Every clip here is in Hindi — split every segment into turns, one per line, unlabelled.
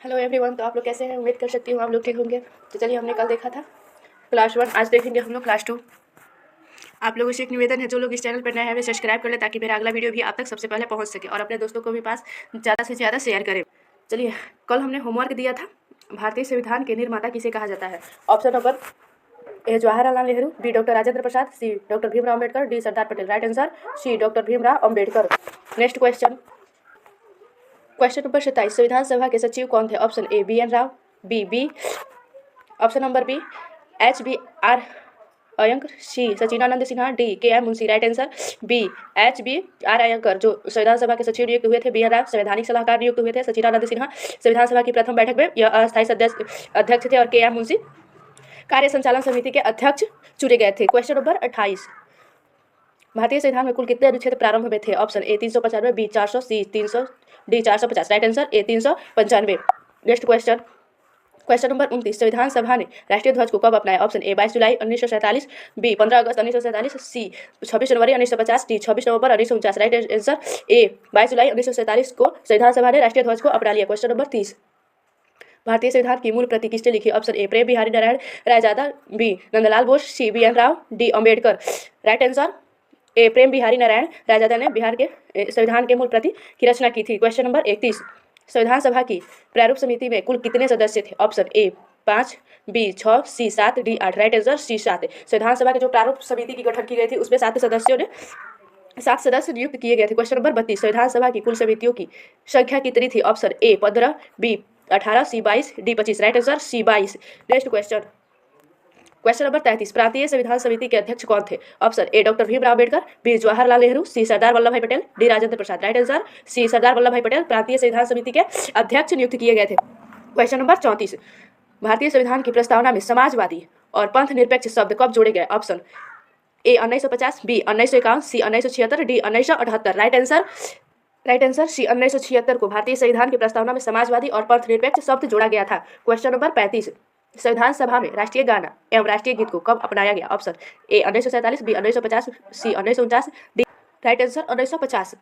Hello everyone. तो आप लोग कैसे हैं? उम्मीद कर सकती हूँ आप लोग ठीक होंगे। तो चलिए, हमने कल देखा था क्लास 1, आज देखेंगे हम लोग क्लास 2। आप लोगों से एक निवेदन है, जो लोग इस चैनल पर नए हैं वे सब्सक्राइब कर ले, ताकि मेरा अगला वीडियो भी आप तक सबसे पहले पहुँच सके और अपने दोस्तों को भी पास ज़्यादा से ज़्यादा शेयर करें। चलिए, कल हमने होमवर्क दिया था, भारतीय संविधान के निर्माता किसे कहा जाता है। Option number A Jawaharlal Nehru, B doctor Rajendra Prasad, C doctor Bhimrao Ambedkar, D Sardar Patel. Right answer C doctor Bhimrao Ambedkar. Next question number 27, संविधान सभा के सचिव कौन थे। Option A B N Rao, B option number B HBR Ayyangar, C Sachchidananda Sinha, D K M Munshi. Right answer B HBR Ayyangar, जो संविधान सभा के सचिव नियुक्त हुए थे। बी एन राव संवैधानिक सलाहकार नियुक्त हुए थे। सचिदानंद सिन्हा संविधान सभा की प्रथम बैठक में यह अस्थायी अध्यक्ष थे और के एम मुंशी कार्य संचालन समिति के अध्यक्ष चुने गए थे। क्वेश्चन नंबर 28, भारतीय संविधान में कुल कितने अनुच्छेद प्रारंभ में थे। Option A 395, B 400, C 300, D 450। Right answer A 395। Next question number 29, संविधान सभा ने राष्ट्रीय ध्वज को कब अपनाया। ऑप्शन ए 22 जुलाई 1947, बी 15 अगस्त 1947, सी 26 जनवरी 1950, डी 26 नवंबर 1949। राइट आंसर ए 22 जुलाई 1947 को संविधान सभा ने राष्ट्रीय ध्वज को अपना लिया। क्वेश्चन नंबर 30, भारतीय संविधान की मूल प्रति किसने लिखी। Option A Prem Bihari Narayan Raizada, B Nandlal Bose, C B N Rao, D Ambedkar. Right answer A Prem Bihari Narayan Raizada ने बिहार के संविधान के मूल प्रति की रचना की थी। क्वेश्चन नंबर 31, संविधान सभा की प्रारूप समिति में कुल कितने सदस्य थे। Option A 5, B 6, C 7, D 8। Right answer C 7। संविधान सभा के जो प्रारूप समिति की गठन की गई थी उसमें 7 सदस्य नियुक्त किए गए थे। क्वेश्चन नंबर 32, संविधान सभा की कुल समितियों की संख्या कितनी थी। Option A 15, B 18, C 22, D 25। Right answer C 22। Next question number 33, प्रांतीय संविधान समिति के अध्यक्ष कौन थे। Option A doctor Bhimrao Ambedkar, B Jawaharlal Nehru, C Sardar Vallabhbhai Patel, D Rajendra Prasad. Right answer C Sardar Vallabhbhai Patel प्रांतीय संविधान समिति के अध्यक्ष नियुक्त किए गए थे। क्वेश्चन नंबर 34, भारतीय संविधान की प्रस्तावना में समाजवादी और पंथ निरपेक्ष शब्द कब जोड़े गए। Option A 1950, B 1951, C 1976, D 1978। Right answer C 1976 को भारतीय संविधान की प्रस्तावना में समाजवादी और पंथ निरपेक्ष शब्द जोड़ा गया था। क्वेश्चन नंबर 35, संविधान सभा में राष्ट्रीय गाना एवं राष्ट्रीय गीत को कब अपनाया गया। Option A 1947, B 1950, C 1949, D. Right answer 1950।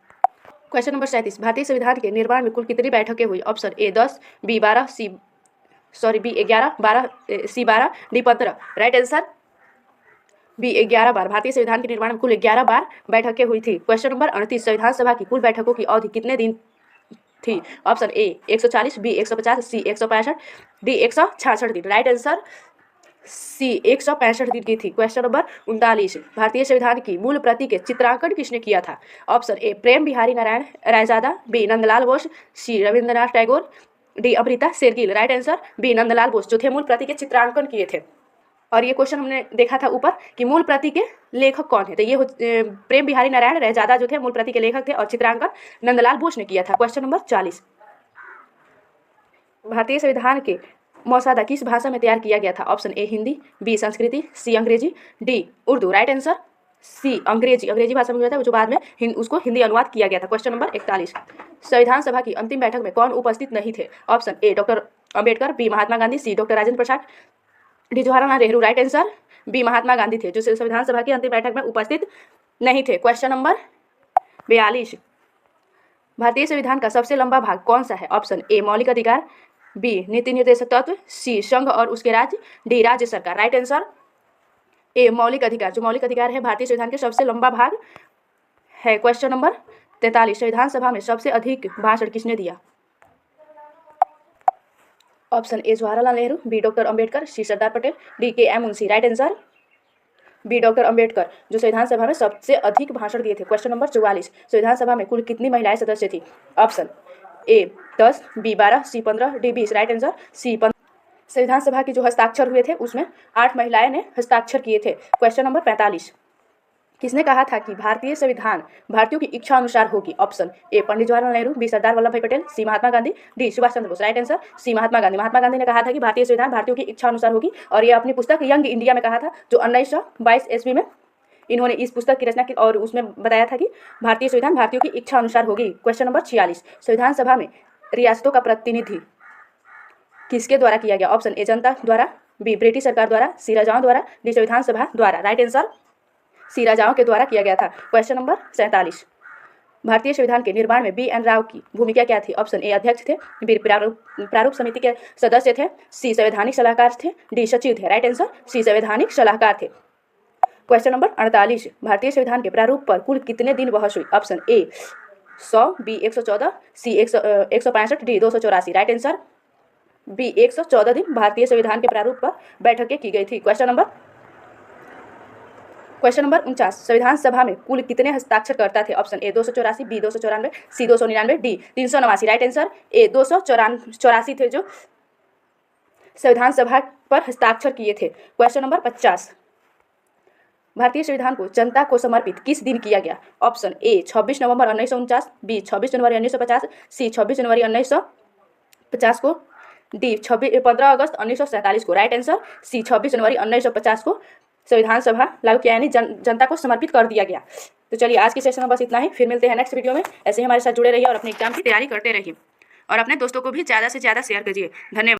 Question number 37, भारतीय संविधान के निर्माण में कुल कितनी बैठकें हुई। Option A 10, B 11, B 11, 12, C 12, D 15। Right answer B 11 बार। भारतीय संविधान के निर्माण में कुल 11 बार बैठकें हुई थी। क्वेश्चन नंबर 38, संविधान सभा की कुल बैठकों की अवधि कितने दिन थी। Option A 140, B 150, C 165, D 166 दिन। राइट आंसर सी 165 दिन की थी। क्वेश्चन नंबर 39, भारतीय संविधान की मूल प्रति के चित्रांकन किसने किया था। Option A Prem Bihari Narayan Raizada, B Nandlal Bose, C Rabindranath Tagore, D Amrita Shergil. Right answer B Nandlal Bose, जो थे मूल प्रति के चित्रांकन किए थे। और ये क्वेश्चन हमने देखा था ऊपर कि मूल प्रति के लेखक कौन है, तो ये प्रेम बिहारी नारायण रायजादा जो थे मूल प्रति के लेखक थे और चित्रांकन नंदलाल बोस ने किया था। क्वेश्चन नंबर 40, भारतीय संविधान के मसौदा किस भाषा में तैयार किया गया था। ऑप्शन ए हिंदी, बी संस्कृति, सी अंग्रेजी, D Urdu. Right answer C अंग्रेजी भाषा में हुआ था, जो बाद में उसको हिंदी अनुवाद किया गया था। क्वेश्चन नंबर 41, संविधान सभा की अंतिम बैठक में कौन उपस्थित नहीं थे। Option A doctor Ambedkar, B Mahatma Gandhi, C doctor Rajendra Prasad, D Jawaharlal Nehru. Right answer B Mahatma Gandhi थे, जो संविधान सभा की अंतिम बैठक में उपस्थित नहीं थे। क्वेश्चन नंबर 42, भारतीय संविधान का सबसे लंबा भाग कौन सा है। ऑप्शन ए मौलिक अधिकार, बी नीति निर्देशक तत्व, सी संघ और उसके राज्य, डी राज्य सरकार। राइट आंसर ए मौलिक अधिकार, जो मौलिक अधिकार है भारतीय संविधान के सबसे लंबा भाग है। क्वेश्चन नंबर 43, संविधान सभा में सबसे अधिक भाषण किसने दिया। Option A Jawaharlal Nehru, B doctor Ambedkar, C Sardar Patel, D K M Munshi. Right answer B doctor Ambedkar, जो संविधान सभा में सबसे अधिक भाषण दिए थे। क्वेश्चन नंबर 44, संविधान सभा में कुल कितनी महिलाएं सदस्य थी। Option A 10, B 12, C 15, D 20। Right answer C 15। संविधान सभा के जो हस्ताक्षर हुए थे उसमें 8 महिलाएं ने हस्ताक्षर किए थे। क्वेश्चन नंबर 45, किसने कहा था कि भारतीय संविधान भारतीयों की इच्छा अनुसार होगी। Option A Pandit Jawaharlal Nehru, B Sardar Vallabhbhai Patel, C Mahatma Gandhi, D Subhash Chandra Bose. Right answer C Mahatma Gandhi ने कहा था कि भारतीय संविधान भारतीयों की इच्छा अनुसार होगी, और ये अपनी पुस्तक यंग इंडिया में कहा था, जो 1922 ईस्वी में इन्होंने इस पुस्तक की रचना की और उसमें बताया था कि भारतीय संविधान भारतीयों की इच्छा अनुसार होगी। क्वेश्चन नंबर 46, संविधान सभा में रियासतों का प्रतिनिधि किसके द्वारा किया गया। ऑप्शन ए जनता द्वारा, बी ब्रिटिश सरकार द्वारा, सी राजाओं द्वारा, डी संविधान सभा द्वारा। राइट आंसर सी राजाओं के द्वारा किया गया था। क्वेश्चन नंबर 47, भारतीय संविधान के निर्माण में B.N. राव की भूमिका क्या थी? ऑप्शन ए अध्यक्ष थे, बी प्रारूप समिति के सदस्य थे, सी संवैधानिक सलाहकार थे, डी सचिव थे। राइट आंसर सी संवैधानिक सलाहकार थे। क्वेश्चन नंबर 48, भारतीय संविधान के प्रारूप पर कुल कितने दिन बहस हुई? Option A 100, B 114, C 165, D 284। Right answer B 114 दिन भारतीय संविधान के प्रारूप पर बैठकें की गई थी। क्वेश्चन नंबर 49, संविधान सभा में कुल कितने हस्ताक्षरकर्ता थे? Option A 284, B 294, C 299, D 389। Right answer A 284 थे जो संविधान सभा पर हस्ताक्षर किए थे। क्वेश्चन नंबर 50, भारतीय संविधान को जनता को समर्पित किस दिन किया गया? ऑप्शन ए 26 नवंबर 1949, बी 26 जनवरी 1950, सी 26 जनवरी 1950 को, डी 15 अगस्त 1947 को। राइट आंसर सी 26 जनवरी 1950 को संविधान सभा लागू किया, यानी जनता को समर्पित कर दिया गया। तो चलिए आज के सेशन में बस इतना ही, फिर मिलते हैं नेक्स्ट वीडियो में। ऐसे ही हमारे साथ जुड़े रहिए और अपने एग्जाम की तैयारी करते रहिए और अपने दोस्तों को भी ज़्यादा से ज़्यादा शेयर कीजिए। धन्यवाद।